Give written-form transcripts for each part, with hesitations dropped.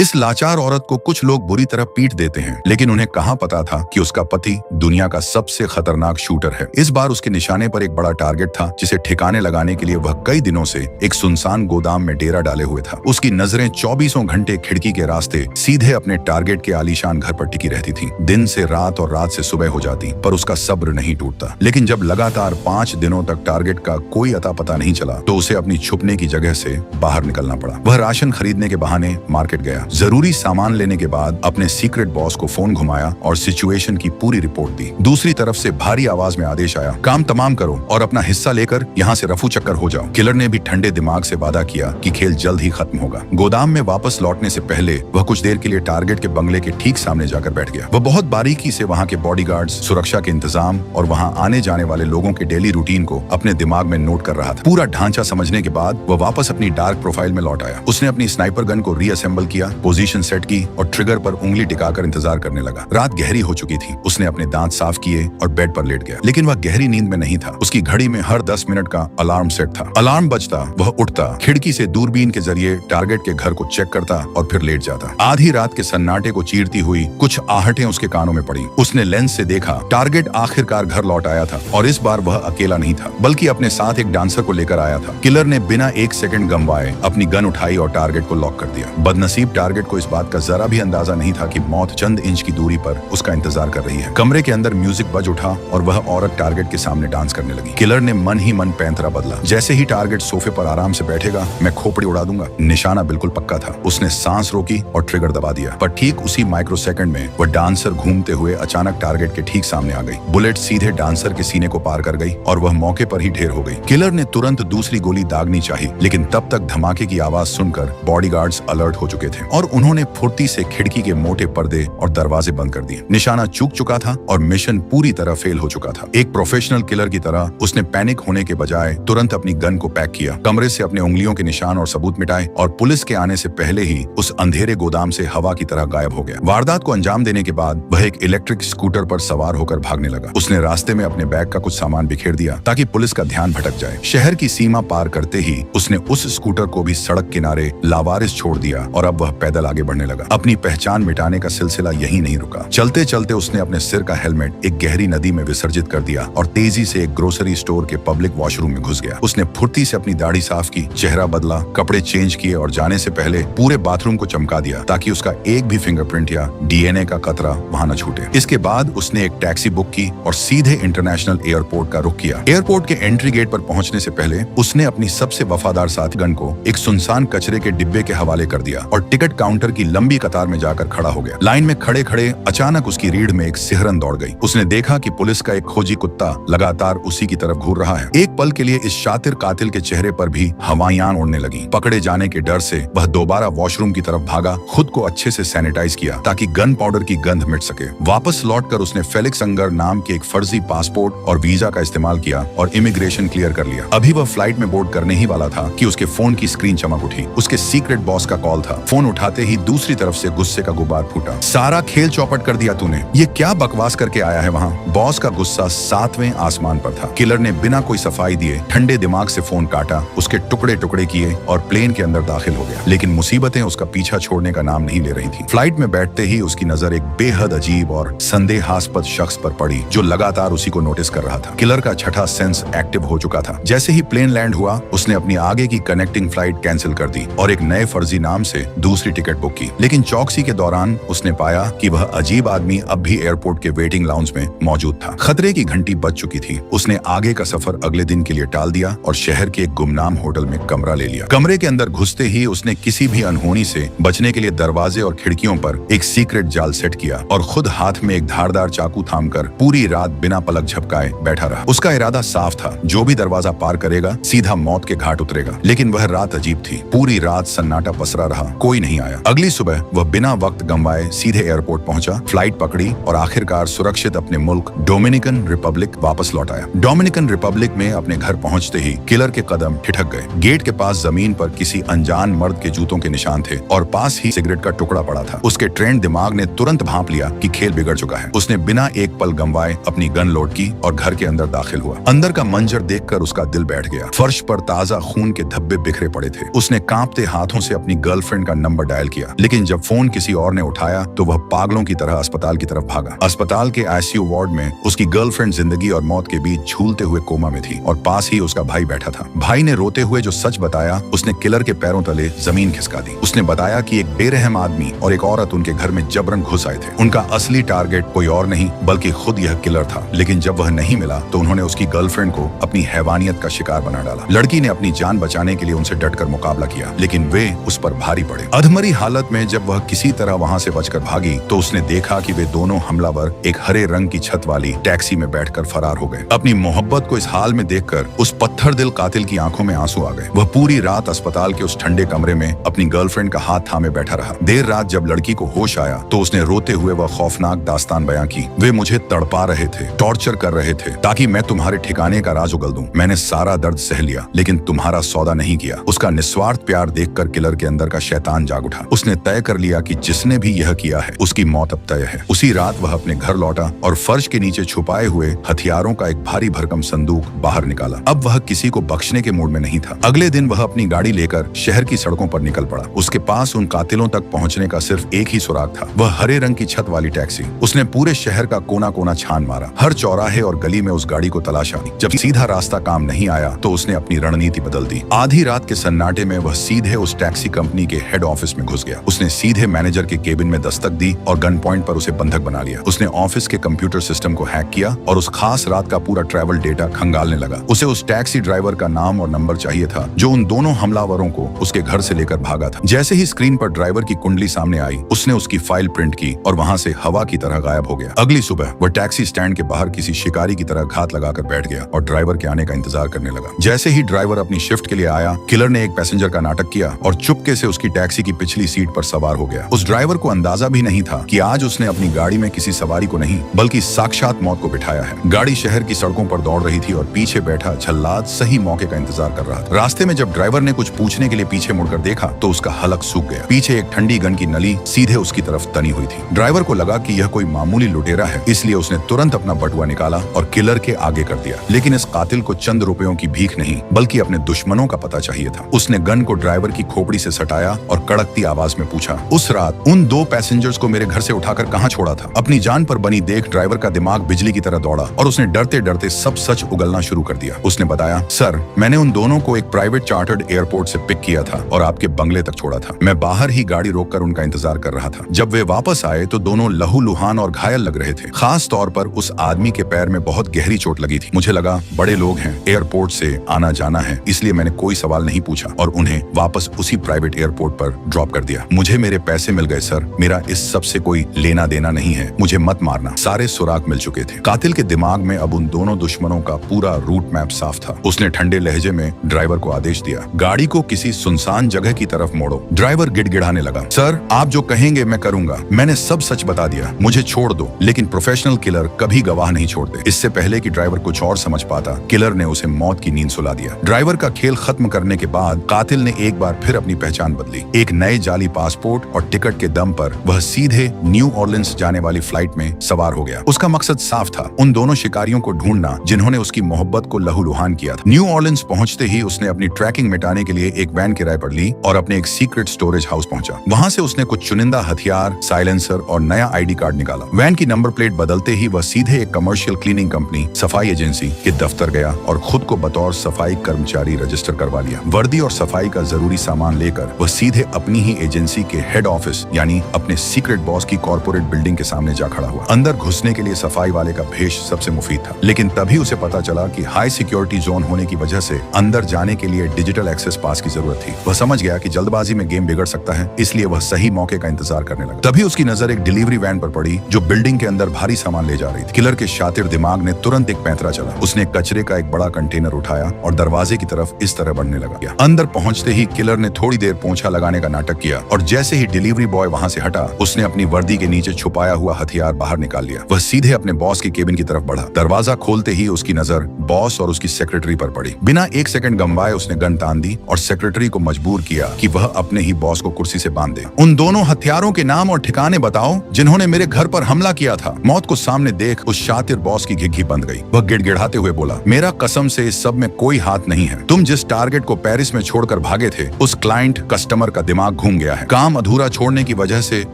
इस लाचार औरत को कुछ लोग बुरी तरह पीट देते हैं, लेकिन उन्हें कहाँ पता था कि उसका पति दुनिया का सबसे खतरनाक शूटर है। इस बार उसके निशाने पर एक बड़ा टारगेट था, जिसे ठिकाने लगाने के लिए वह कई दिनों से एक सुनसान गोदाम में डेरा डाले हुए था। उसकी नजरें 24 घंटे खिड़की के रास्ते सीधे अपने टारगेट के आलीशान घर पर टिकी रहती थी। दिन से रात और रात से सुबह हो जाती, पर उसका सब्र नहीं टूटता। लेकिन जब लगातार 5 दिनों तक टारगेट का कोई अता पता नहीं चला, तो उसे अपनी छुपने की जगह से बाहर निकलना पड़ा। वह राशन खरीदने के बहाने मार्केट गया, जरूरी सामान लेने के बाद अपने सीक्रेट बॉस को फोन घुमाया और सिचुएशन की पूरी रिपोर्ट दी। दूसरी तरफ से भारी आवाज में आदेश आया, काम तमाम करो और अपना हिस्सा लेकर यहाँ से रफू चक्कर हो जाओ। किलर ने भी ठंडे दिमाग से वादा किया कि खेल जल्द ही खत्म होगा। गोदाम में वापस लौटने से पहले वह कुछ देर के लिए टारगेट के बंगले के ठीक सामने जाकर बैठ गया। वह बहुत बारीकी से वहाँ के बॉडीगार्ड्स, सुरक्षा के इंतजाम और वहाँ आने जाने वाले लोगों के डेली रूटीन को अपने दिमाग में नोट कर रहा था। पूरा ढांचा समझने के बाद वह वापस अपनी डार्क प्रोफाइल में लौट आया। उसने अपनी स्नाइपर गन को रीअसेंबल किया, पोजीशन सेट की और ट्रिगर पर उंगली टिकाकर इंतजार करने लगा। रात गहरी हो चुकी थी। उसने अपने दांत साफ किए और बेड पर लेट गया, लेकिन वह गहरी नींद में नहीं था। उसकी घड़ी में हर 10 मिनट का अलार्म सेट था। अलार्म बजता, वह उठता, खिड़की से दूरबीन के जरिए टारगेट के घर को चेक करता और फिर लेट जाता। आधी रात के सन्नाटे को चीरती हुई कुछ आहटें उसके कानों में पड़ी। उसने लेंस से देखा, टारगेट आखिरकार घर लौट आया था और इस बार वह अकेला नहीं था, बल्कि अपने साथ एक डांसर को लेकर आया था। किलर ने बिना 1 सेकंड गंवाए अपनी गन उठाई और टारगेट को लॉक कर दिया। बदनसीब टारगेट को इस बात का जरा भी अंदाजा नहीं था कि मौत चंद इंच की दूरी पर उसका इंतजार कर रही है। कमरे के अंदर म्यूजिक बज उठा और वह औरत टारगेट के सामने डांस करने लगी। किलर ने मन ही मन पैंतरा बदला। जैसे ही टारगेट सोफे पर आराम से बैठेगा, मैं खोपड़ी उड़ा दूंगा। निशाना बिल्कुल पक्का था। उसने सांस रोकी और ट्रिगर दबा दिया, पर ठीक उसी माइक्रो सेकंड में वह डांसर घूमते हुए अचानक टारगेट के ठीक सामने आ गई। बुलेट सीधे डांसर के सीने को पार कर गई और वह मौके पर ही ढेर हो गई। किलर ने तुरंत दूसरी गोली दागनी चाही, लेकिन तब तक धमाके की आवाज सुनकर बॉडीगार्ड्स अलर्ट हो चुके थे और उन्होंने फुर्ती से खिड़की के मोटे पर्दे और दरवाजे बंद कर दिए। निशाना चूक चुका था और मिशन पूरी तरह फेल हो चुका था। एक प्रोफेशनल किलर की तरह उसने पैनिक होने के बजाय तुरंत अपनी गन को पैक किया, कमरे से अपने उंगलियों के निशान और सबूत मिटाए और पुलिस के आने से पहले ही उस अंधेरे गोदाम से हवा की तरह गायब हो गया। वारदात को अंजाम देने के बाद वह एक इलेक्ट्रिक स्कूटर पर सवार होकर भागने लगा। उसने रास्ते में अपने बैग का कुछ सामान बिखेर दिया ताकि पुलिस का ध्यान भटक जाए। शहर की सीमा पार करते ही उसने उस स्कूटर को भी सड़क किनारे लावारिस छोड़ दिया और अब वह पैदल आगे बढ़ने लगा। अपनी पहचान मिटाने का सिलसिला यहीं नहीं रुका। चलते चलते उसने अपने सिर का हेलमेट एक गहरी नदी में विसर्जित कर दिया और तेजी से एक ग्रोसरी स्टोर के पब्लिक वॉशरूम में घुस गया। उसने फुर्ती से अपनी दाढ़ी साफ की, चेहरा बदला, कपड़े चेंज किए और जाने से पहले पूरे बाथरूम को चमका दिया ताकि उसका एक भी फिंगरप्रिंट या डीएनए का कतरा वहां न छूटे। इसके बाद उसने एक टैक्सी बुक की और सीधे इंटरनेशनल एयरपोर्ट का रुख किया। एयरपोर्ट के एंट्री गेट पर पहुंचने से पहले उसने अपनी सबसे वफादार साथी गन को एक सुनसान कचरे के डिब्बे के हवाले कर दिया और टिकट काउंटर की लंबी कतार में जाकर खड़ा हो गया। लाइन में खड़े खड़े अचानक उसकी रीढ़ में एक सिहरन दौड़ गई। उसने देखा कि पुलिस का एक खोजी कुत्ता लगातार उसी की तरफ घूर रहा है। एक पल के लिए इस शातिर कातिल के चेहरे पर भी हवाइयां उड़ने लगी। पकड़े जाने के डर से वह दोबारा वॉशरूम की तरफ भागा, खुद को अच्छे से सैनिटाइज किया ताकि गन पाउडर की गंध मिट सके। वापस लौटकर उसने फेलिक्स अंगर नाम के एक फर्जी पासपोर्ट और वीजा का इस्तेमाल किया और इमिग्रेशन क्लियर कर लिया। अभी वह फ्लाइट में बोर्ड करने ही वाला था कि उसके फोन की स्क्रीन चमक उठी। उसके सीक्रेट बॉस का कॉल था। फोन उठाते ही दूसरी तरफ से गुस्से का गुब्बार फूटा। सारा खेल चौपट कर दिया तूने, ये क्या बकवास करके आया है वहाँ? बॉस का गुस्सा 7वें आसमान पर था। किलर ने बिना कोई सफाई दिए ठंडे दिमाग से फोन काटा, उसके टुकड़े टुकड़े किए और प्लेन के अंदर दाखिल हो गया। लेकिन मुसीबतें उसका पीछा छोड़ने का नाम नहीं ले रही थी। फ्लाइट में बैठते ही उसकी नजर एक बेहद अजीब और संदेहास्पद शख्स पर पड़ी जो लगातार उसी को नोटिस कर रहा था। किलर का छठा सेंस एक्टिव हो चुका था। जैसे ही प्लेन लैंड हुआ, उसने अपनी आगे की कनेक्टिंग फ्लाइट कैंसिल कर दी और एक नए फर्जी नाम से दूसरी टिकट बुक की। लेकिन चौकसी के दौरान उसने पाया कि वह अजीब आदमी अब भी एयरपोर्ट के वेटिंग लाउंज में मौजूद था। खतरे की घंटी बज चुकी थी। उसने आगे का सफर अगले दिन के लिए टाल दिया और शहर के एक गुमनाम होटल में कमरा ले लिया। कमरे के अंदर घुसते ही उसने किसी भी अनहोनी से बचने के लिए दरवाजे और खिड़कियों पर एक सीक्रेट जाल सेट किया और खुद हाथ में एक धारदार चाकू थामकर पूरी रात बिना पलक झपकाए बैठा रहा। उसका इरादा साफ था, जो भी दरवाजा पार करेगा सीधा मौत के घाट उतरेगा। लेकिन वह रात अजीब थी। पूरी रात सन्नाटा पसरा रहा, कोई नहीं आया। अगली सुबह वह बिना वक्त गंवाए सीधे एयरपोर्ट पहुंचा, फ्लाइट पकड़ी और आखिरकार सुरक्षित अपने मुल्क डोमिनिकन रिपब्लिक वापस लौट आया। डोमिनिकन रिपब्लिक में अपने घर पहुंचते ही किलर के कदम ठिठक गए। गेट के पास जमीन पर किसी अनजान मर्द के जूतों के निशान थे और पास ही सिगरेट का टुकड़ा पड़ा था। उसके ट्रेंड दिमाग ने तुरंत भांप लिया कि खेल बिगड़ चुका है। उसने बिना एक पल गंवाए अपनी गन लोड की और घर के अंदर दाखिल हुआ। अंदर का मंजर देखकर उसका दिल बैठ गया। फर्श पर ताजा खून के धब्बे बिखरे पड़े थे। उसने कांपते हाथों से अपनी गर्लफ्रेंड का नंबर डायल किया, लेकिन जब फोन किसी और ने उठाया तो वह पागलों की तरह अस्पताल की तरफ भागा। अस्पताल के आईसीयू वार्ड में उसकी गर्लफ्रेंड जिंदगी और मौत के बीच झूलते हुए कोमा में थी और पास ही उसका भाई बैठा था। भाई ने रोते हुए जो सच बताया उसने किलर के पैरों तले जमीन खिसका दी। उसने बताया कि एक बेरहम आदमी और एक औरत उनके घर में जबरन घुस आए थे। उनका असली टारगेट कोई और नहीं बल्कि खुद यह किलर था, लेकिन जब वह नहीं मिला तो उन्होंने उसकी गर्लफ्रेंड को अपनी हैवानियत का शिकार बना डाला। लड़की ने अपनी जान बचाने के लिए उनसे डटकर मुकाबला किया, लेकिन वे उस पर भारी पड़े। अधमरी हालत में जब वह किसी तरह वहां से बचकर भागी तो उसने देखा कि वे दोनों हमलावर एक हरे रंग की छत वाली टैक्सी में बैठकर फरार हो गए। अपनी मोहब्बत को इस हाल में देखकर उस पत्थर दिल कातिल की आंखों में आंसू आ गए। वह पूरी रात अस्पताल के उस ठंडे कमरे में अपनी गर्लफ्रेंड का हाथ थामे बैठा रहा। देर रात जब लड़की को होश आया तो उसने रोते हुए वह खौफनाक दास्तान बयां की। वे मुझे तड़पा रहे थे, टॉर्चर कर रहे थे ताकि मैं तुम्हारे ठिकाने का राज उगल दूं। मैंने सारा दर्द सह लिया लेकिन तुम्हारा सौदा नहीं किया। उसका निस्वार्थ प्यार देखकर किलर के अंदर का शैतान जाग उठा। उसने तय कर लिया कि जिसने भी यह किया है उसकी मौत अब तय है। उसी रात वह अपने घर लौटा और फर्श के नीचे छुपाए हुए हथियारों का एक भारी भरकम संदूक बाहर निकाला। अब वह किसी को बख्शने के मूड में नहीं था। अगले दिन वह अपनी गाड़ी लेकर शहर की सड़कों पर निकल पड़ा। उसके पास उन कातिलों तक पहुंचने का सिर्फ एक ही सुराग था, वह हरे रंग की छत वाली टैक्सी। उसने पूरे शहर का कोना कोना छान मारा, हर चौराहे और गली में उस गाड़ी को तलाशा। जब सीधा रास्ता काम नहीं आया तो उसने अपनी रणनीति बदल दी। आधी रात के सन्नाटे में वह सीधे उस टैक्सी कंपनी के हेड ऑफिस में घुस गया। उसने सीधे मैनेजर के केबिन में दस्तक दी और गन पॉइंट पर उसे बंधक बना लिया। उसने ऑफिस के कंप्यूटर सिस्टम को हैक किया और उस खास रात का पूरा ट्रैवल डेटा खंगालने लगा। उसे उस टैक्सी ड्राइवर का नाम और नंबर चाहिए था जो उन दोनों हमलावरों को उसके घर से लेकर भागा था। जैसे ही स्क्रीन पर ड्राइवर की कुंडली सामने आई उसने उसकी फाइल प्रिंट की और वहां से हवा की तरह गायब हो गया। अगली सुबह वह टैक्सी स्टैंड के बाहर किसी शिकारी की तरह घात लगाकर बैठ गया और ड्राइवर के आने का इंतजार करने लगा। जैसे ही ड्राइवर अपनी शिफ्ट के लिए आया, किलर ने एक पैसेंजर का नाटक किया और चुपके से उसकी टैक्सी की पिछली सीट पर सवार हो गया। उस ड्राइवर को अंदाजा भी नहीं था कि आज उसने अपनी गाड़ी में किसी सवारी को नहीं बल्कि साक्षात मौत को बिठाया है। गाड़ी शहर की सड़कों पर दौड़ रही थी और पीछे बैठा जल्लाद सही मौके का इंतजार कर रहा था। रास्ते में जब ड्राइवर ने कुछ पूछने के लिए पीछे मुड़कर देखा तो उसका हलक सूख गया। पीछे एक ठंडी गन की नली सीधे उसकी तरफ तनी हुई थी। ड्राइवर को लगा कि यह कोई मामूली लुटेरा है, इसलिए उसने तुरंत अपना बटुआ निकाला और किलर के आगे कर दिया। लेकिन इस कातिल को चंद रुपयों की भीख नहीं बल्कि अपने दुश्मनों का पता चाहिए था। उसने गन को ड्राइवर की खोपड़ी से सटाया और कड़कती आवाज में पूछा, उस रात उन 2 पैसेंजर्स को मेरे घर से उठाकर कहां छोड़ा था? अपनी जान पर बनी देख ड्राइवर का दिमाग बिजली की तरह दौड़ा और उसने डरते डरते सब सच उगलना शुरू कर दिया। उसने बताया, सर, मैंने उन दोनों को एक प्राइवेट चार्टर्ड एयरपोर्ट से पिक किया था और आपके बंगले तक छोड़ा था। मैं बाहर ही गाड़ी रोककर उनका इंतजार कर रहा था। जब वे वापस आए तो दोनों लहूलुहान और घायल लग रहे थे। खास तौर पर उस आदमी के पैर में बहुत गहरी चोट लगी थी। मुझे लगा बड़े लोग हैं, एयरपोर्ट से आना जाना है, इसलिए मैंने कोई सवाल नहीं पूछा और उन्हें वापस उसी प्राइवेट एयरपोर्ट पर ड्रॉप कर दिया। मुझे मेरे पैसे मिल गए सर, मेरा इस सब से कोई लेना देना नहीं है, मुझे मत मारना। सारे सुराग मिल चुके थे। कातिल के दिमाग में अब उन दोनों दुश्मनों का पूरा रूट मैप साफ था। उसने ठंडे लहजे में ड्राइवर को आदेश दिया, गाड़ी को किसी सुनसान जगह की तरफ मोड़ो। ड्राइवर गिड़गिड़ाने लगा, सर, आप जो कहेंगे मैं करूंगा, मैंने सब सच बता दिया, मुझे छोड़ दो। लेकिन प्रोफेशनल किलर कभी गवाह नहीं छोड़ते। इससे पहले कि ड्राइवर कुछ और समझ पाता, किलर ने उसे मौत की नींद सुला दिया। ड्राइवर का खेल खत्म करने के बाद कातिल ने एक बार फिर अपनी पहचान बदली। एक नए जाली पासपोर्ट और टिकट के दम पर वह सीधे न्यू ऑर्लिन्स जाने वाली फ्लाइट में सवार हो गया। उसका मकसद साफ था, उन दोनों शिकारियों को ढूंढना जिन्होंने उसकी मोहब्बत को लहूलुहान किया था। न्यू ऑर्लिन्स पहुंचते ही उसने अपनी ट्रैकिंग मिटाने के लिए एक वैन किराए पर ली और अपने एक सीक्रेट स्टोरेज हाउस पहुंचा। वहां से उसने कुछ चुनिंदा हथियार, साइलेंसर और नया आईडी कार्ड निकाला। वैन की नंबर प्लेट बदलते ही वह सीधे एक कमर्शियल क्लीनिंग कंपनी, सफाई एजेंसी के दफ्तर गया और खुद को बतौर सफाई कर्मचारी रजिस्टर करवा लिया। वर्दी और सफाई का जरूरी सामान लेकर वह सीधे अपनी ही एजेंसी के हेड ऑफिस यानी अपने सीक्रेट बॉस की कॉर्पोरेट बिल्डिंग के सामने जा खड़ा हुआ। अंदर घुसने के लिए सफाई वाले का भेष सबसे मुफीद था, लेकिन तभी उसे पता चला कि हाई सिक्योरिटी जोन होने की वजह से अंदर जाने के लिए डिजिटल एक्सेस पास की जरूरत थी। वह समझ गया कि जल्दबाजी में गेम बिगड़ सकता है, इसलिए वह सही मौके का इंतजार करने लगा। तभी उसकी नजर एक डिलीवरी वैन पर पड़ी जो बिल्डिंग के अंदर भारी सामान ले जा रही थी। किलर के शातिर दिमाग ने तुरंत एक पैंतरा चला। उसने कचरे का एक बड़ा कंटेनर उठाया और दरवाजे की तरफ इस तरह बढ़ने लगा। अंदर पहुंचते ही किलर ने थोड़ी देर पोंछा लगाने का नाटक किया और जैसे ही डिलीवरी बॉय वहां से हटा, उसने अपनी वर्दी के नीचे छुपाया हुआ हथियार बाहर निकाल लिया। वह सीधे अपने बॉस के केबिन की तरफ बढ़ा। दरवाजा खोलते ही उसकी नजर बॉस और उसकी सेक्रेटरी पर पड़ी। बिना एक सेकंड गंवाए उसने गन तान दी और सेक्रेटरी को मजबूर किया कि वह अपने ही बॉस को कुर्सी से बांध दे। उन दोनों हथियारों के नाम और ठिकाने बताओ जिन्होंने मेरे घर पर हमला किया था। मौत को सामने देख उस शातिर बॉस की घिघी बंद गई। वह गिड़गिड़ाते हुए बोला, मेरा कसम से इस सब में कोई हाथ नहीं है। तुम जिस टारगेट को पेरिस में छोड़कर भागे थे, उस क्लाइंट कस्टमर का दिमाग दिमाग घूम गया है। काम अधूरा छोड़ने की वजह से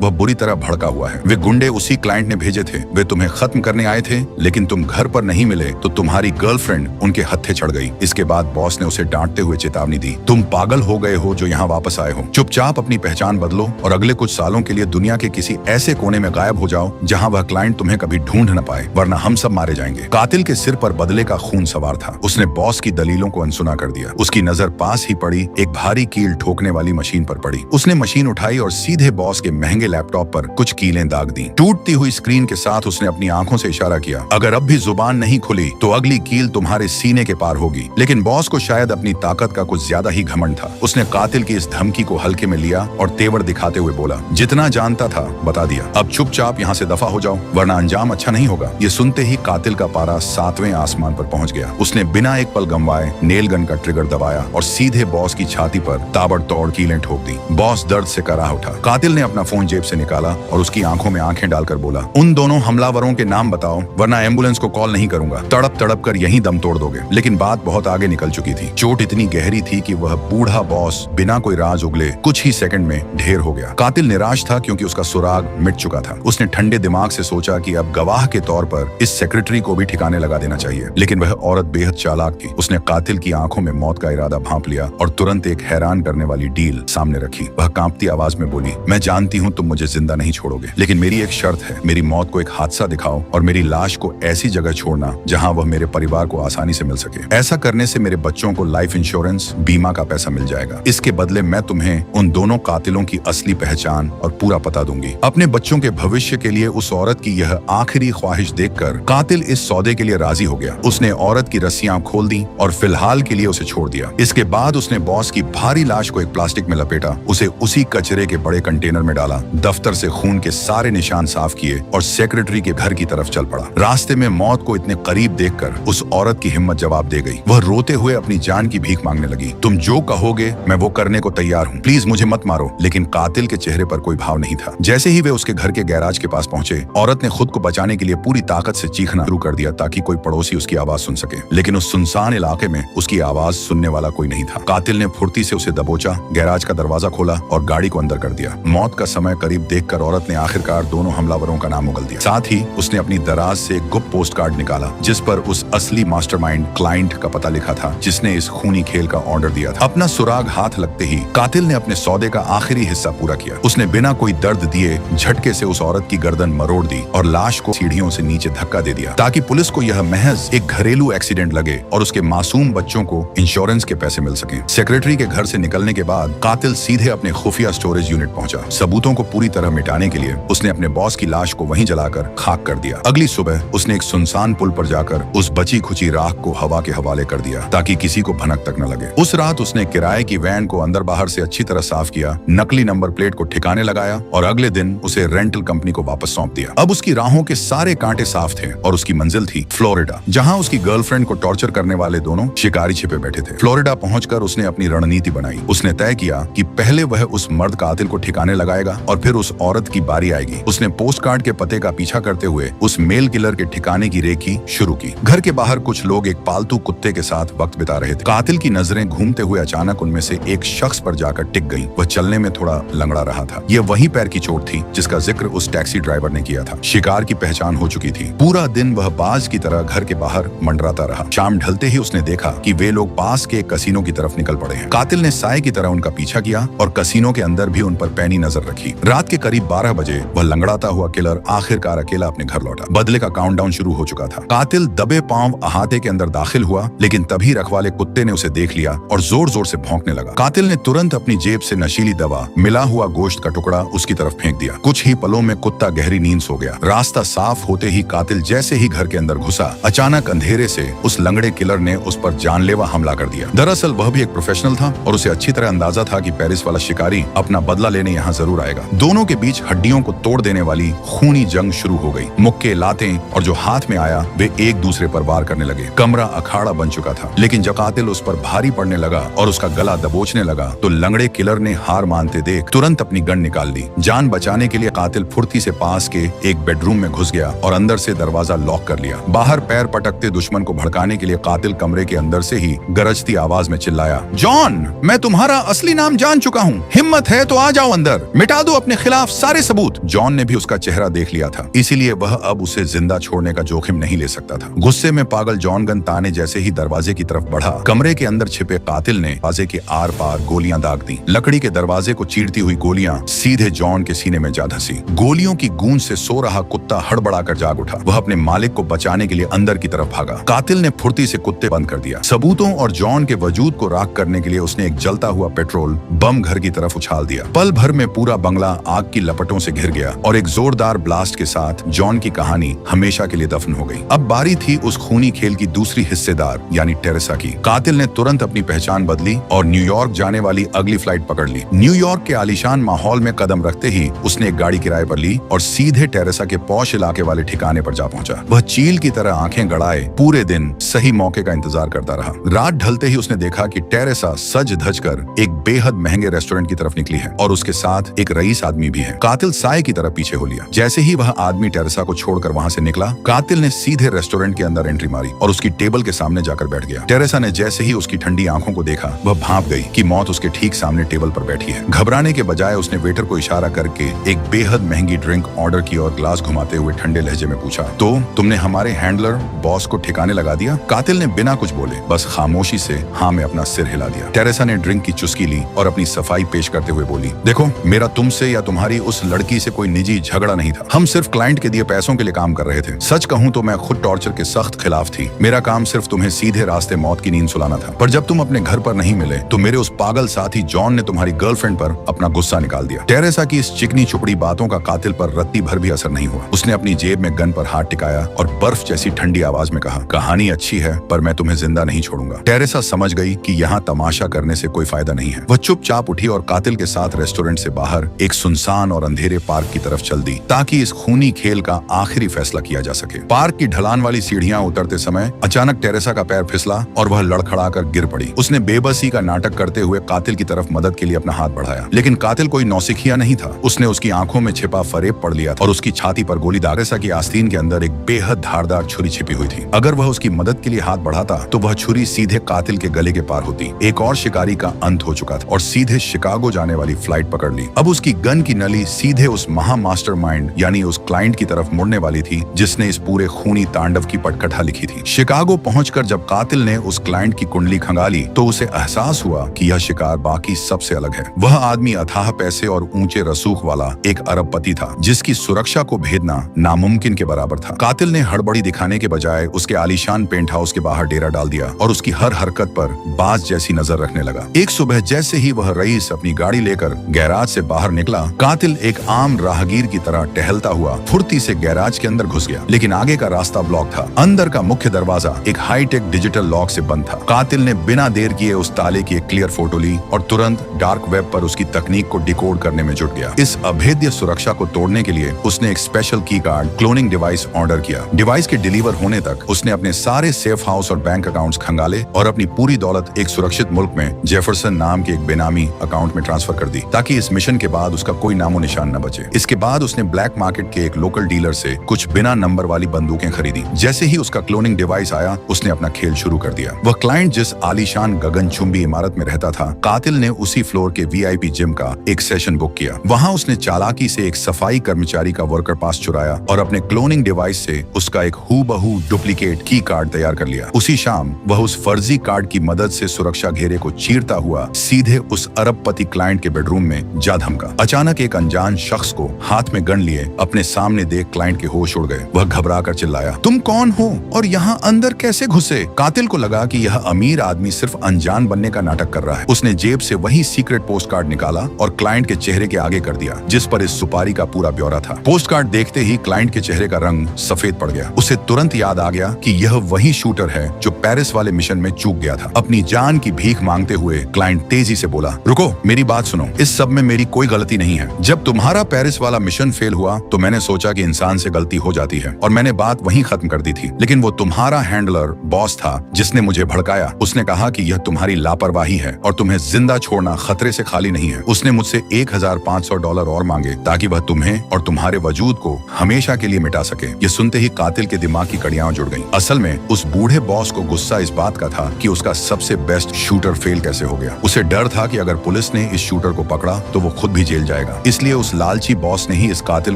वह बुरी तरह भड़का हुआ है। वे गुंडे उसी क्लाइंट ने भेजे थे। वे तुम्हें खत्म करने आए थे, लेकिन तुम घर पर नहीं मिले तो तुम्हारी गर्लफ्रेंड उनके हत्थे चढ़ गई। इसके बाद बॉस ने उसे डांटते हुए चेतावनी दी, तुम पागल हो गए हो जो यहाँ वापस आए हो। चुपचाप अपनी पहचान बदलो और अगले कुछ सालों के लिए दुनिया के किसी ऐसे कोने में गायब हो जाओ जहाँ वह क्लाइंट तुम्हें कभी ढूंढ न पाए, वरना हम सब मारे जाएंगे। कातिल के सिर पर बदले का खून सवार था। उसने बॉस की दलीलों को अनसुना कर दिया। उसकी नजर पास ही पड़ी एक भारी कील ठोकने वाली मशीन पर पड़ी। उसने मशीन उठाई और सीधे बॉस के महंगे लैपटॉप पर कुछ कीलें दाग दी। टूटती हुई स्क्रीन के साथ उसने अपनी आंखों से इशारा किया, अगर अब भी जुबान नहीं खुली तो अगली कील तुम्हारे सीने के पार होगी। लेकिन बॉस को शायद अपनी ताकत का कुछ ज्यादा ही घमंड था। उसने कातिल की इस धमकी को हल्के में लिया और तेवर दिखाते हुए बोला, जितना जानता था बता दिया, अब चुपचाप यहाँ से दफा हो जाओ वरना अंजाम अच्छा नहीं होगा। ये सुनते ही कातिल का पारा 7वें आसमान पर पहुंच गया। उसने बिना एक पल गंवाए नेल गन का ट्रिगर दबाया और सीधे बॉस की छाती पर ताबड़तोड़ कीलें ठोक दी। बॉस दर्द से कराह उठा। कातिल ने अपना फोन जेब से निकाला और उसकी आंखों में आंखें डालकर बोला, उन दोनों हमलावरों के नाम बताओ वरना एम्बुलेंस को कॉल नहीं करूंगा। तड़प तड़प कर यहीं दम तोड़ दोगे। लेकिन बात बहुत आगे निकल चुकी थी। चोट इतनी गहरी थी कि वह बूढ़ा बॉस बिना कोई राज उगले कुछ ही सेकंड में ढेर हो गया। कातिल निराश था क्योंकि उसका सुराग मिट चुका था। उसने ठंडे दिमाग से सोचा कि अब गवाह के तौर पर इस सेक्रेटरी को भी ठिकाने लगा देना चाहिए। लेकिन वह औरत बेहद चालाक थी। उसने कातिल की आंखों में मौत का इरादा भांप लिया और तुरंत एक हैरान करने वाली डील सामने रखी। वह कांपती आवाज में बोली, मैं जानती हूँ तुम मुझे जिंदा नहीं छोड़ोगे, लेकिन मेरी एक शर्त है। मेरी मौत को एक हादसा दिखाओ और मेरी लाश को ऐसी जगह छोड़ना जहाँ वह मेरे परिवार को आसानी से मिल सके। ऐसा करने से मेरे बच्चों को लाइफ इंश्योरेंस बीमा का पैसा मिल जाएगा। इसके बदले मैं तुम्हें उन दोनों कातिलों की असली पहचान और पूरा पता दूंगी। अपने बच्चों के भविष्य के लिए उस औरत की यह आखिरी ख्वाहिश देखकर कातिल इस सौदे के लिए राजी हो गया। उसने औरत की रस्सियां खोल दी और फिलहाल के लिए उसे छोड़ दिया। इसके बाद उसने बॉस की भारी लाश को एक प्लास्टिक में लपेटा, उसे उसी कचरे के बड़े कंटेनर में डाला, दफ्तर से खून के सारे निशान साफ किए और सेक्रेटरी के घर की तरफ चल पड़ा। रास्ते में मौत को इतने करीब देखकर उस औरत की हिम्मत जवाब दे गई। वह रोते हुए अपनी जान की भीख मांगने लगी, तुम जो कहोगे मैं वो करने को तैयार हूँ, प्लीज मुझे मत मारो। लेकिन कातिल के चेहरे पर कोई भाव नहीं था। जैसे ही वे उसके घर के गैराज के पास पहुंचे, औरत ने खुद को बचाने के लिए पूरी ताकत से चीखना शुरू कर दिया ताकि कोई पड़ोसी उसकी आवाज सुन सके। लेकिन उस सुनसान इलाके में उसकी आवाज सुनने वाला कोई नहीं था। कातिल ने फुर्ती से उसे दबोचा, गैराज का दरवाजा खोला और गाड़ी को अंदर कर दिया। मौत का समय करीब देखकर औरत ने आखिरकार दोनों हमलावरों का नाम उगल दिया। साथ ही उसने अपनी दराज से एक गुप्त पोस्ट कार्ड निकाला जिस पर उस असली मास्टरमाइंड क्लाइंट का पता लिखा था जिसने इस खूनी खेल का ऑर्डर दिया था। अपना सुराग हाथ लगते ही कातिल ने अपने सौदे का आखिरी हिस्सा पूरा किया। उसने बिना कोई दर्द दिए झटके से उस औरत की गर्दन मरोड़ दी और लाश को सीढ़ियों से नीचे धक्का दे दिया ताकि पुलिस को यह महज एक घरेलू एक्सीडेंट लगे और उसके मासूम बच्चों को इंश्योरेंस के पैसे मिल सके। सेक्रेटरी के घर से निकलने के बाद कातिल सीधे अपने खुफिया स्टोरेज यूनिट पहुंचा। सबूतों को पूरी तरह मिटाने के लिए उसने अपने बॉस की लाश को वहीं जलाकर खाक कर दिया। अगली सुबह उसने एक सुनसान पुल पर जाकर उस बची खुची राख को हवा के हवाले कर दिया ताकि किसी को भनक तक न लगे। उस रात उसने किराए की वैन को अंदर बाहर से अच्छी तरह साफ किया, नकली नंबर प्लेट को ठिकाने लगाया और अगले दिन उसे रेंटल कंपनी को वापस सौंप दिया। अब उसकी राहों के सारे कांटे साफ थे और उसकी मंजिल थी फ्लोरिडा, जहां उसकी गर्लफ्रेंड को टॉर्चर करने वाले दोनों शिकारी छिपे बैठे थे। फ्लोरिडा पहुंचकर उसने अपनी रणनीति बनाई। उसने तय किया कि पहले वह उस मर्द कातिल को ठिकाने लगाएगा और फिर उस औरत की बारी आएगी। उसने पोस्ट कार्ड के पते का पीछा करते हुए उस मेल किलर के ठिकाने की रेखी शुरू की। घर के बाहर कुछ लोग एक पालतू कुत्ते के साथ वक्त बिता रहे थे। कातिल की नजरें घूमते हुए अचानक उनमें से एक शख्स पर जाकर टिक गईं। वह चलने में थोड़ा लंगड़ा रहा था। यह वही पैर की चोट थी जिसका जिक्र उस टैक्सी ड्राइवर ने किया था। शिकार की पहचान हो चुकी थी। पूरा दिन वह बाज की तरह घर के बाहर मंडराता रहा। शाम ढलते ही उसने देखा कि वे लोग पास के कसीनो की तरफ निकल पड़े हैं। कातिल ने साए की तरह उनका पीछा किया और कसीनो के अंदर भी उन पर पैनी नजर रखी। रात के करीब 12 बजे वह लंगड़ाता हुआ किलर आखिरकार अकेला अपने घर लौटा। बदले का काउंटडाउन शुरू हो चुका था। कातिल दबे पांव अहाते के अंदर दाखिल हुआ, लेकिन तभी रखवाले कुत्ते ने उसे देख लिया और जोर जोर से भौंकने लगा। कातिल ने तुरंत अपनी जेब से नशीली दवा, मिला हुआ गोश्त का टुकड़ा उसकी तरफ फेंक दिया। कुछ ही पलों में कुत्ता गहरी नींद सो गया। रास्ता साफ होते ही कातिल जैसे ही घर के अंदर घुसा, अचानक अंधेरे से उस लंगड़े किलर ने उस पर जानलेवा हमला कर दिया। दरअसल वह भी एक प्रोफेशनल था और उसे अच्छी तरह अंदाजा था कि पेरिस वाला शिकारी अपना बदला लेने यहाँ जरूर आएगा। दोनों के बीच हड्डियों को तोड़ देने वाली खूनी जंग शुरू हो गई। मुक्के, लातें और जो हाथ में आया वे एक दूसरे पर वार करने लगे। कमरा अखाड़ा बन चुका था। लेकिन जब कातिल उस पर भारी पड़ने लगा और उसका गला दबोचने लगा तो लंगड़े किलर ने हार मानते देख तुरंत अपनी गन निकाल ली। जान बचाने के लिए कातिल फुर्ती से पास के एक बेडरूम में घुस गया और अंदर से दरवाजा लॉक कर लिया। बाहर पैर पटकते दुश्मन को भड़काने के लिए कातिल कमरे के अंदर से ही गरजती आवाज में चिल्लाया, जॉन, मैं तुम्हारा असली नाम जान चुका हूँ, हिम्मत है तो आ जाओ अंदर, मिटा दो अपने खिलाफ सारे सबूत। जॉन ने भी उसका चेहरा देख लिया था, इसीलिए वह अब उसे जिंदा छोड़ने का जोखिम नहीं ले सकता था। गुस्से में पागल जॉन गन ताने जैसे ही दरवाजे की तरफ बढ़ा, कमरे के अंदर छिपे कातिल ने दरवाजे के आर पार गोलियां दाग दी। लकड़ी के दरवाजे को चीरती हुई गोलियां सीधे जॉन के सीने में जा धसी। गोलियों की गूंज से सो रहा कुत्ता हड़बड़ाकर जाग उठा। वह अपने मालिक को बचाने के लिए अंदर की तरफ भागा। कातिल ने फुर्ती से कुत्ते बंद कर दिया। सबूतों और जॉन के वजूद को राख करने के लिए उसने एक जलता हुआ पेट्रोल बम घर की तरफ उछाल दिया। पल भर में पूरा बंगला आग की लपटों से घिर गया और एक जोरदार ब्लास्ट के साथ जॉन की कहानी हमेशा के लिए दफन हो गई। अब बारी थी उस खूनी खेल की दूसरी हिस्सेदार यानी टेरेसा की। कातिल ने तुरंत अपनी पहचान बदली और न्यूयॉर्क जाने वाली अगली फ्लाइट पकड़ ली। न्यूयॉर्क के आलीशान माहौल में कदम रखते ही उसने एक गाड़ी किराए पर ली और सीधे टेरेसा के पौश इलाके वाले ठिकाने पर जा पहुंचा। वह चील की तरह आंखें गड़ाए पूरे दिन सही मौके का इंतजार करता रहा। रात ढलते ही उसने देखा कि टेरेसा सज धज कर एक बेहद महंगे रेस्टोरेंट की तरफ निकली है और उसके साथ एक रईस आदमी भी है। कातिल साए की तरह पीछे हो लिया। जैसे ही वह आदमी टेरेसा को छोड़कर वहां से निकला, कातिल ने सीधे रेस्टोरेंट के अंदर एंट्री मारी और उसकी टेबल के सामने जाकर बैठ गया। टेरेसा ने जैसे ही उसकी ठंडी आंखों को देखा, वह भांप गई कि मौत उसके ठीक सामने टेबल पर बैठी है। घबराने के बजाय उसने वेटर को इशारा करके एक बेहद महंगी ड्रिंक ऑर्डर की और ग्लास घुमाते हुए ठंडे लहजे में पूछा, तो तुमने हमारे हैंडलर बॉस को ठिकाने लगा दिया? कातिल ने बिना कुछ बोले बस खामोशी से हाँ में अपना सिर हिला दिया। टेरेसा ने ड्रिंक की चुस्की ली और अपनी सफाई पेश करते हुए बोली, देखो, मेरा तुमसे या तुम्हारी उस लड़की से कोई निजी झगड़ा नहीं था। हम सिर्फ क्लाइंट के दिए पैसों के लिए काम कर रहे थे। सच कहूं तो मैं खुद टॉर्चर के सख्त खिलाफ थी। मेरा काम सिर्फ तुम्हें सीधे रास्ते मौत की नींद सुलाना था। पर जब तुम अपने घर पर नहीं मिले तो मेरे उस पागल साथी जॉन ने तुम्हारी गर्लफ्रेंड पर अपना गुस्सा निकाल दिया। टेरेसा की इस चिकनी चुपड़ी बातों का कातिल पर रत्ती भर भी असर नहीं हुआ। उसने अपनी जेब में गन पर हाथ टिकाया और बर्फ जैसी ठंडी आवाज में कहा, कहानी अच्छी है पर मैं तुम्हें जिंदा नहीं छोड़ूंगा। टेरेसा समझ गई कि यहाँ तमाशा करने से कोई फायदा नहीं है। वह चुपचाप उठी और कातिल के साथ रेस्टोरेंट से बाहर एक सुनसान और अंधेरे पार्क की तरफ चल दी ताकि इस खूनी खेल का आखिरी फैसला किया जा सके। पार्क की ढलान वाली सीढ़ियां उतरते समय अचानक टेरेसा का पैर फिसला और वह लड़खड़ाकर गिर पड़ी। उसने बेबसी का नाटक करते हुए कातिल की तरफ मदद के लिए अपना हाथ बढ़ाया, लेकिन कातिल कोई नौसिखिया नहीं था। उसने उसकी आंखों में छिपा फरेब पढ़ लिया और उसकी छाती पर गोली दाग। टेरेसा की आस्तीन के अंदर एक बेहद धारदार छुरी छिपी हुई थी। अगर वह उसकी मदद के लिए हाथ बढ़ाता तो वह छुरी सीधे कातिल के गले के पार होती। एक और शिकारी का अंत हो चुका था और सीधे शिकागो जाने वाली फ्लाइट पकड़ ली। अब उसकी गन की नली सीधे उस महा मास्टरमाइंड यानी उस क्लाइंट की तरफ मुड़ने वाली थी जिसने इस पूरे खूनी तांडव की पटकथा लिखी थी। शिकागो पहुंचकर जब कातिल ने उस क्लाइंट की कुंडली खंगाली तो उसे एहसास हुआ कि यह शिकार बाकी सबसे अलग है। वह आदमी अथाह पैसे और ऊंचे रसूख वाला एक अरबपति था जिसकी सुरक्षा को भेदना नामुमकिन के बराबर था। कातिल ने हड़बड़ी दिखाने के बजाय उसके आलीशान पेंट हाउस के बाहर डेरा डाल दिया और उसकी हर हरकत पर बाज जैसी नजर रखने लगा। एक सुबह जैसे ही वह रईस अपनी गाड़ी लेकर गैराज से बाहर निकला, कातिल एक आम राहगीर की तरह टहलता हुआ फुर्ती से गैराज के अंदर घुस गया, लेकिन आगे का रास्ता ब्लॉक था। अंदर का मुख्य दरवाजा एक हाईटेक डिजिटल लॉक से बंद था। कातिल ने बिना देर किए उस ताले की एक क्लियर फोटो ली और तुरंत डार्क वेब पर उसकी तकनीक को डिकोड करने में जुट गया। इस अभेद्य सुरक्षा को तोड़ने के लिए उसने एक स्पेशल की कार्ड क्लोनिंग डिवाइस ऑर्डर किया। डिवाइस के डिलीवर होने तक उसने अपने सारे सेफ हाउस और बैंक अकाउंट्स खंगाले और अपनी पूरी दौलत एक सुरक्षित मुल्क में जेफरसन नाम के एक बेनामी अकाउंट में ट्रांसफर कर दी ताकि इस मिशन के बाद उसका कोई नामो निशान न बचे। इसके बाद उसने ब्लैक मार्केट के एक लोकल डीलर से कुछ बिना नंबर वाली बंदूकें खरीदी। जैसे ही उसका क्लोनिंग डिवाइस आया, उसने अपना खेल शुरू कर दिया। वह क्लाइंट जिस आलीशान गगनचुंबी इमारत में रहता था, कातिल ने उसी फ्लोर के वीआईपी जिम का एक सेशन बुक किया। वहां उसने चालाकी से एक सफाई कर्मचारी का वर्कर पास चुराया और अपने क्लोनिंग डिवाइस से उसका एक हूबहू डुप्लीकेट की कार्ड तैयार कर लिया। उसी शाम वह उस फर्जी कार्ड की मदद से सुरक्षा घेरे को चीरता हुआ सीधे उस अरबपति क्लाइंट के बेडरूम में जा धमका। अचानक एक अनजान शख्स को हाथ में गन लिए अपने सामने देख क्लाइंट के होश उड़ गए। वह घबराकर चिल्लाया, तुम कौन हो और यहाँ अंदर कैसे घुसे? कातिल को लगा कि यह अमीर आदमी सिर्फ अनजान बनने का नाटक कर रहा है। उसने जेब से वही सीक्रेट पोस्ट कार्ड निकाला और क्लाइंट के चेहरे के आगे कर दिया जिस पर इस सुपारी का पूरा ब्यौरा था। पोस्ट कार्ड देखते ही क्लाइंट के चेहरे का रंग सफेद पड़ गया। उसे तुरंत याद आ गया कि यह वही शूटर है जो पेरिस वाले मिशन में चूक गया था। अपनी जान की भीख मांगते हुए क्लाइंट तेजी से बोला, रुको, मेरी बात सुनो, इस सब में मेरी कोई गलती नहीं है। जब तुम्हारा पेरिस वाला मिशन फेल हुआ तो मैंने सोचा कि इंसान से गलती हो जाती है और मैंने बात वहीं खत्म कर दी थी, लेकिन वो तुम्हारा हैंडलर बॉस था जिसने मुझे भड़काया। उसने कहा कि यह तुम्हारी लापरवाही है और तुम्हें जिंदा छोड़ना खतरे से खाली नहीं है। उसने मुझसे $1,500 और मांगे ताकि वह तुम्हें और तुम्हारे वजूद को हमेशा के लिए मिटा सके। ये सुनते ही कातिल के दिमाग की कड़ियां जुड़ गईं। असल में उस बूढ़े बॉस को गुस्सा इस बात का था कि उसका सबसे बेस्ट शूटर फेल कैसे हो गया। उसे डर था कि अगर पुलिस पुलिस ने इस शूटर को पकड़ा तो वो खुद भी जेल जाएगा। इसलिए उस लालची बॉस ने ही इस कातिल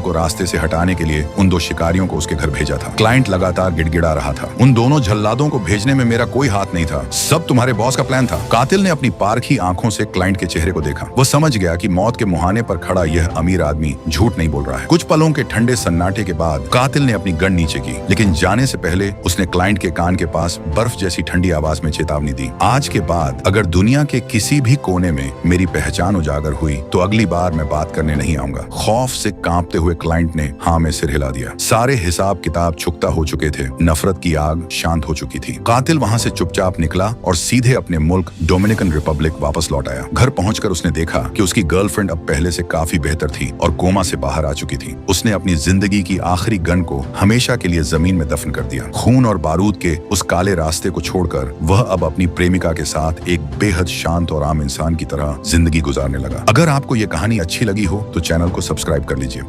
को रास्ते से हटाने के लिए उन 2 शिकारियों को उसके घर भेजा था। क्लाइंट लगातार गिड़गिड़ा रहा था, उन दोनों जल्लादों को भेजने में मेरा कोई हाथ नहीं था, सब तुम्हारे बॉस का प्लान था। कातिल ने अपनी पारखी आंखों से क्लाइंट के चेहरे को देखा। वो समझ गया कि मौत के मुहाने पर खड़ा यह अमीर आदमी झूठ नहीं बोल रहा है। कुछ पलों के ठंडे सन्नाटे के बाद कातिल ने अपनी गन नीचे की, लेकिन जाने से पहले उसने क्लाइंट के कान के पास बर्फ जैसी ठंडी आवाज में चेतावनी दी, आज के बाद अगर दुनिया के किसी भी कोने में मेरी पहचान उजागर हुई तो अगली बार मैं बात करने नहीं आऊंगा। खौफ से कांपते हुए क्लाइंट ने हाँ में सिर हिला दिया। सारे हिसाब किताब चुकता हो चुके थे, नफरत की आग शांत हो चुकी थी। कातिल वहां से चुपचाप निकला और सीधे अपने मुल्क डोमिनिकन रिपब्लिक वापस लौट आया। घर पहुंचकर उसने देखा कि उसकी गर्लफ्रेंड अब पहले से काफी बेहतर थी और कोमा से बाहर आ चुकी थी। उसने अपनी जिंदगी की आखिरी गन को हमेशा के लिए जमीन में दफन कर दिया। खून और बारूद के उस काले रास्ते को छोड़कर वह अब अपनी प्रेमिका के साथ एक बेहद शांत और आम इंसान की तरह जिंदगी गुजारने लगा। अगर आपको ये कहानी अच्छी लगी हो तो चैनल को सब्सक्राइब कर लीजिए।